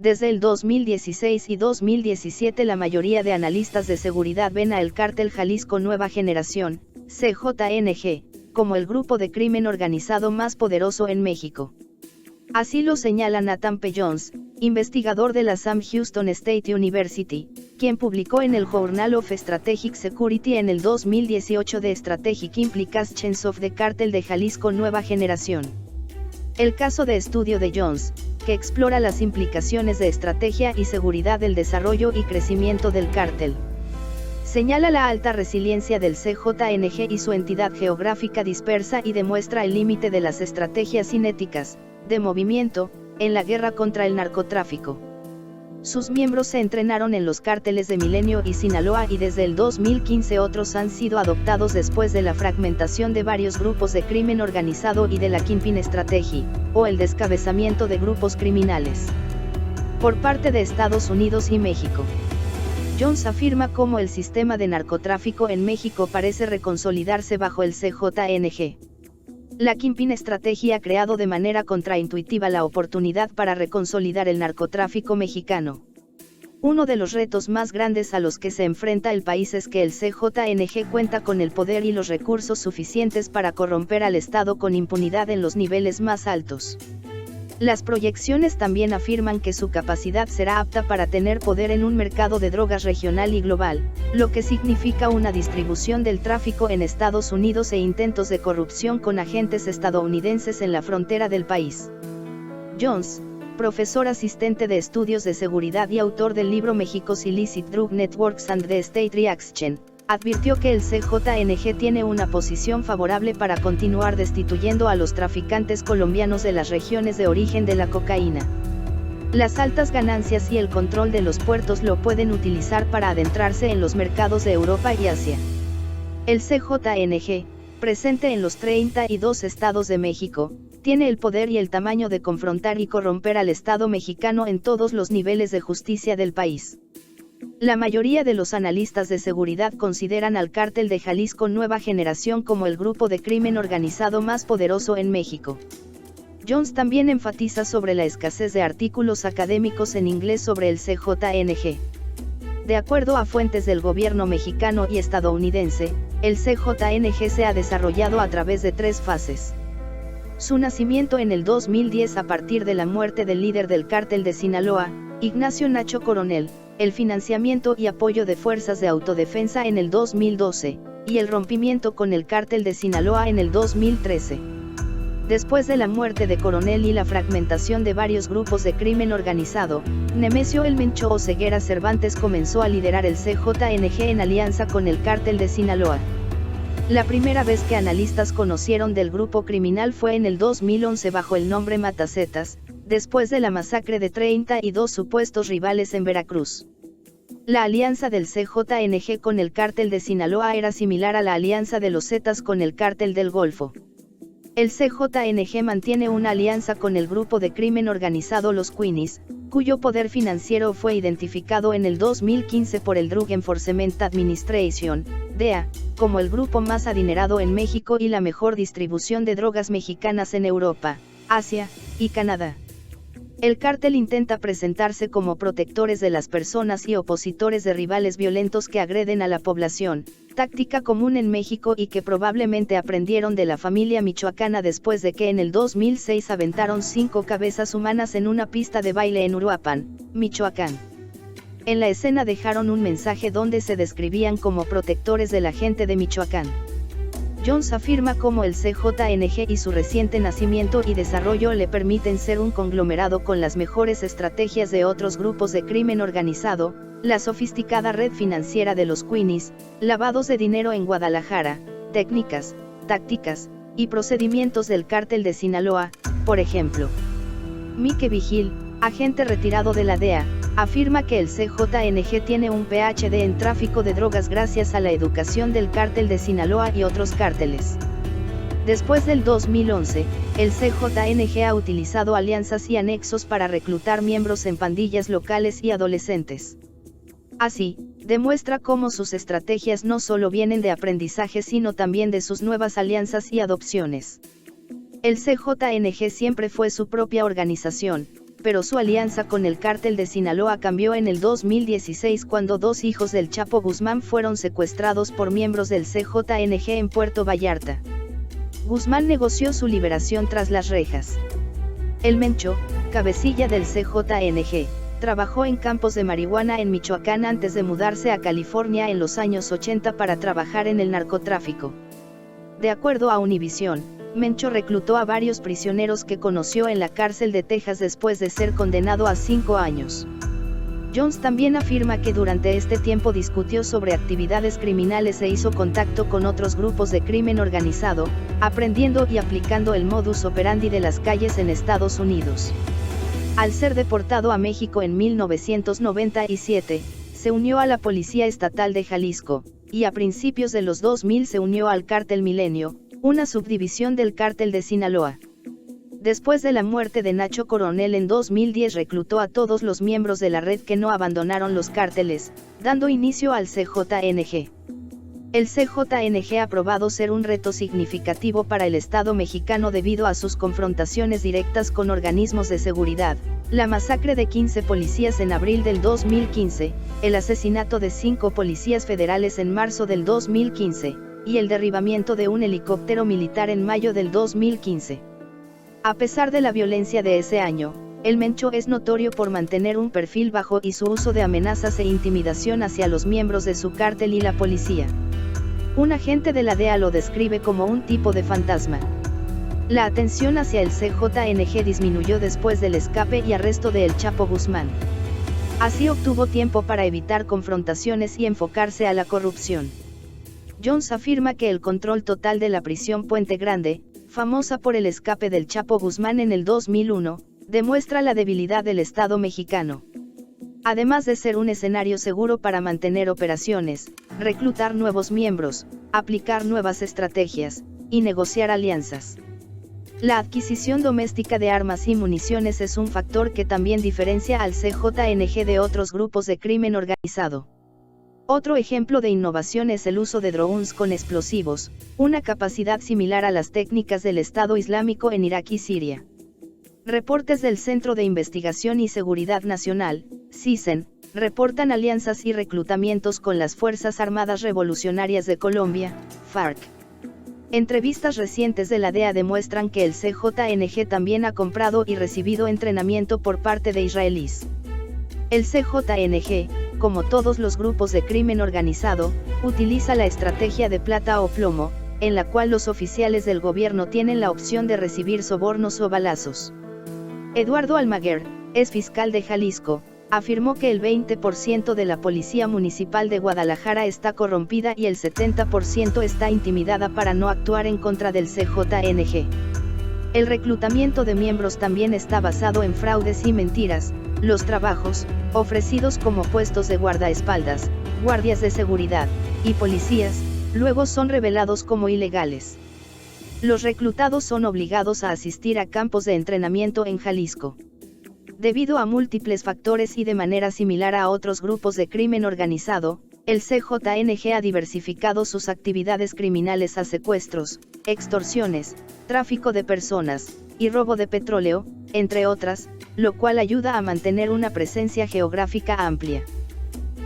Desde el 2016 y 2017 la mayoría de analistas de seguridad ven a el Cártel Jalisco Nueva Generación, CJNG, como el grupo de crimen organizado más poderoso en México. Así lo señala Nathan P. Jones, investigador de la Sam Houston State University, quien publicó en el Journal of Strategic Security en el 2018 The Strategic Implications of the Cártel de Jalisco Nueva Generación. El caso de estudio de Jones, que explora las implicaciones de estrategia y seguridad del desarrollo y crecimiento del cártel. Señala la alta resiliencia del CJNG y su entidad geográfica dispersa y demuestra el límite de las estrategias cinéticas, de movimiento, en la guerra contra el narcotráfico. Sus miembros se entrenaron en los cárteles de Milenio y Sinaloa y desde el 2015 otros han sido adoptados después de la fragmentación de varios grupos de crimen organizado y de la Kingpin Strategy, o el descabezamiento de grupos criminales, por parte de Estados Unidos y México. Jones afirma cómo el sistema de narcotráfico en México parece reconsolidarse bajo el CJNG. La Kingpin Strategy ha creado de manera contraintuitiva la oportunidad para reconsolidar el narcotráfico mexicano. Uno de los retos más grandes a los que se enfrenta el país es que el CJNG cuenta con el poder y los recursos suficientes para corromper al Estado con impunidad en los niveles más altos. Las proyecciones también afirman que su capacidad será apta para tener poder en un mercado de drogas regional y global, lo que significa una distribución del tráfico en Estados Unidos e intentos de corrupción con agentes estadounidenses en la frontera del país. Jones, profesor asistente de estudios de seguridad y autor del libro Mexico's Illicit Drug Networks and the State Reaction, advirtió que el CJNG tiene una posición favorable para continuar destituyendo a los traficantes colombianos de las regiones de origen de la cocaína. Las altas ganancias y el control de los puertos lo pueden utilizar para adentrarse en los mercados de Europa y Asia. El CJNG, presente en los 32 estados de México, tiene el poder y el tamaño de confrontar y corromper al Estado mexicano en todos los niveles de justicia del país. La mayoría de los analistas de seguridad consideran al Cártel de Jalisco Nueva Generación como el grupo de crimen organizado más poderoso en México. Jones también enfatiza sobre la escasez de artículos académicos en inglés sobre el CJNG. De acuerdo a fuentes del gobierno mexicano y estadounidense, el CJNG se ha desarrollado a través de 3 fases. Su nacimiento en el 2010 a partir de la muerte del líder del Cártel de Sinaloa, Ignacio Nacho Coronel, el financiamiento y apoyo de fuerzas de autodefensa en el 2012, y el rompimiento con el Cártel de Sinaloa en el 2013. Después de la muerte de Coronel y la fragmentación de varios grupos de crimen organizado, Nemesio El Mencho Oseguera Cervantes comenzó a liderar el CJNG en alianza con el Cártel de Sinaloa. La primera vez que analistas conocieron del grupo criminal fue en el 2011 bajo el nombre Matacetas, después de la masacre de 32 supuestos rivales en Veracruz. La alianza del CJNG con el Cártel de Sinaloa era similar a la alianza de los Zetas con el Cártel del Golfo. El CJNG mantiene una alianza con el grupo de crimen organizado Los Queenies, cuyo poder financiero fue identificado en el 2015 por el Drug Enforcement Administration, DEA, como el grupo más adinerado en México y la mejor distribución de drogas mexicanas en Europa, Asia y Canadá. El cártel intenta presentarse como protectores de las personas y opositores de rivales violentos que agreden a la población, táctica común en México y que probablemente aprendieron de la familia michoacana después de que en el 2006 aventaron 5 cabezas humanas en una pista de baile en Uruapan, Michoacán. En la escena dejaron un mensaje donde se describían como protectores de la gente de Michoacán. Jones afirma cómo el CJNG y su reciente nacimiento y desarrollo le permiten ser un conglomerado con las mejores estrategias de otros grupos de crimen organizado, la sofisticada red financiera de los Queenies, lavados de dinero en Guadalajara, técnicas, tácticas, y procedimientos del Cártel de Sinaloa, por ejemplo. Mike Vigil, agente retirado de la DEA, afirma que el CJNG tiene un PhD en tráfico de drogas gracias a la educación del Cártel de Sinaloa y otros cárteles. Después del 2011, el CJNG ha utilizado alianzas y anexos para reclutar miembros en pandillas locales y adolescentes. Así, demuestra cómo sus estrategias no solo vienen de aprendizaje sino también de sus nuevas alianzas y adopciones. El CJNG siempre fue su propia organización, pero su alianza con el cártel de Sinaloa cambió en el 2016 cuando 2 hijos del Chapo Guzmán fueron secuestrados por miembros del CJNG en Puerto Vallarta. Guzmán negoció su liberación tras las rejas. El Mencho, cabecilla del CJNG, trabajó en campos de marihuana en Michoacán antes de mudarse a California en los años 80 para trabajar en el narcotráfico. De acuerdo a Univisión, Mencho reclutó a varios prisioneros que conoció en la cárcel de Texas después de ser condenado a 5 años. Jones también afirma que durante este tiempo discutió sobre actividades criminales e hizo contacto con otros grupos de crimen organizado, aprendiendo y aplicando el modus operandi de las calles en Estados Unidos. Al ser deportado a México en 1997, se unió a la Policía Estatal de Jalisco, y a principios de los 2000 se unió al Cártel Milenio, una subdivisión del Cártel de Sinaloa. Después de la muerte de Nacho Coronel en 2010 reclutó a todos los miembros de la red que no abandonaron los cárteles, dando inicio al CJNG. El CJNG ha probado ser un reto significativo para el Estado mexicano debido a sus confrontaciones directas con organismos de seguridad, la masacre de 15 policías en abril del 2015, el asesinato de 5 policías federales en marzo del 2015, y el derribamiento de un helicóptero militar en mayo del 2015. A pesar de la violencia de ese año, el Mencho es notorio por mantener un perfil bajo y su uso de amenazas e intimidación hacia los miembros de su cártel y la policía. Un agente de la DEA lo describe como un tipo de fantasma. La atención hacia el CJNG disminuyó después del escape y arresto de El Chapo Guzmán. Así obtuvo tiempo para evitar confrontaciones y enfocarse a la corrupción. Jones afirma que el control total de la prisión Puente Grande, famosa por el escape del Chapo Guzmán en el 2001, demuestra la debilidad del Estado mexicano. Además de ser un escenario seguro para mantener operaciones, reclutar nuevos miembros, aplicar nuevas estrategias, y negociar alianzas. La adquisición doméstica de armas y municiones es un factor que también diferencia al CJNG de otros grupos de crimen organizado. Otro ejemplo de innovación es el uso de drones con explosivos, una capacidad similar a las técnicas del Estado Islámico en Irak y Siria. Reportes del Centro de Investigación y Seguridad Nacional, CISEN, reportan alianzas y reclutamientos con las Fuerzas Armadas Revolucionarias de Colombia, FARC. Entrevistas recientes de la DEA demuestran que el CJNG también ha comprado y recibido entrenamiento por parte de israelíes. El CJNG, como todos los grupos de crimen organizado, utiliza la estrategia de plata o plomo, en la cual los oficiales del gobierno tienen la opción de recibir sobornos o balazos. Eduardo Almaguer, ex fiscal de Jalisco, afirmó que el 20% de la Policía Municipal de Guadalajara está corrompida y el 70% está intimidada para no actuar en contra del CJNG. El reclutamiento de miembros también está basado en fraudes y mentiras. Los trabajos, ofrecidos como puestos de guardaespaldas, guardias de seguridad, y policías, luego son revelados como ilegales. Los reclutados son obligados a asistir a campos de entrenamiento en Jalisco. Debido a múltiples factores y de manera similar a otros grupos de crimen organizado, el CJNG ha diversificado sus actividades criminales a secuestros, extorsiones, tráfico de personas, y robo de petróleo, entre otras, lo cual ayuda a mantener una presencia geográfica amplia.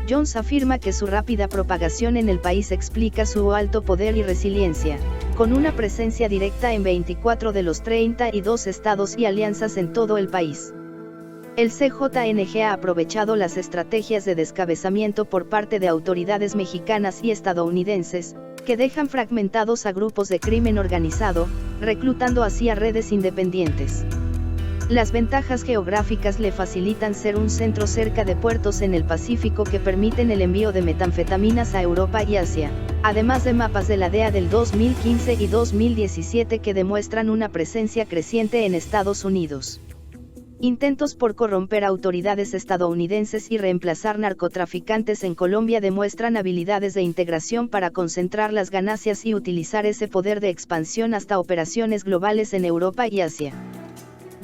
Jones afirma que su rápida propagación en el país explica su alto poder y resiliencia, con una presencia directa en 24 de los 32 estados y alianzas en todo el país. El CJNG ha aprovechado las estrategias de descabezamiento por parte de autoridades mexicanas y estadounidenses, que dejan fragmentados a grupos de crimen organizado, reclutando así a redes independientes. Las ventajas geográficas le facilitan ser un centro cerca de puertos en el Pacífico que permiten el envío de metanfetaminas a Europa y Asia, además de mapas de la DEA del 2015 y 2017 que demuestran una presencia creciente en Estados Unidos. Intentos por corromper autoridades estadounidenses y reemplazar narcotraficantes en Colombia demuestran habilidades de integración para concentrar las ganancias y utilizar ese poder de expansión hasta operaciones globales en Europa y Asia.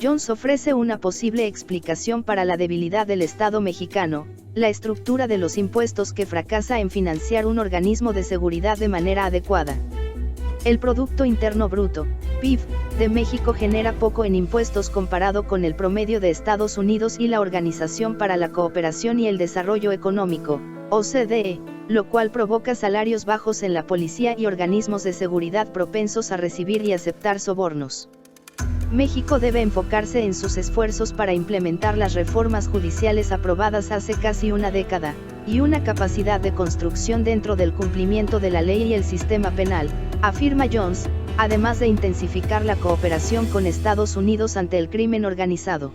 Jones ofrece una posible explicación para la debilidad del Estado mexicano, la estructura de los impuestos que fracasa en financiar un organismo de seguridad de manera adecuada. El Producto Interno Bruto, PIB de México genera poco en impuestos comparado con el promedio de Estados Unidos y la Organización para la Cooperación y el Desarrollo Económico, OCDE, lo cual provoca salarios bajos en la policía y organismos de seguridad propensos a recibir y aceptar sobornos. México debe enfocarse en sus esfuerzos para implementar las reformas judiciales aprobadas hace casi una década, y una capacidad de construcción dentro del cumplimiento de la ley y el sistema penal, afirma Jones, además de intensificar la cooperación con Estados Unidos ante el crimen organizado.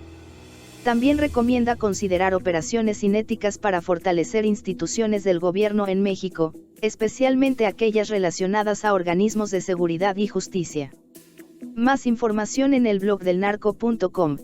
También recomienda considerar operaciones cinéticas para fortalecer instituciones del gobierno en México, especialmente aquellas relacionadas a organismos de seguridad y justicia. Más información en el blog del narco.com.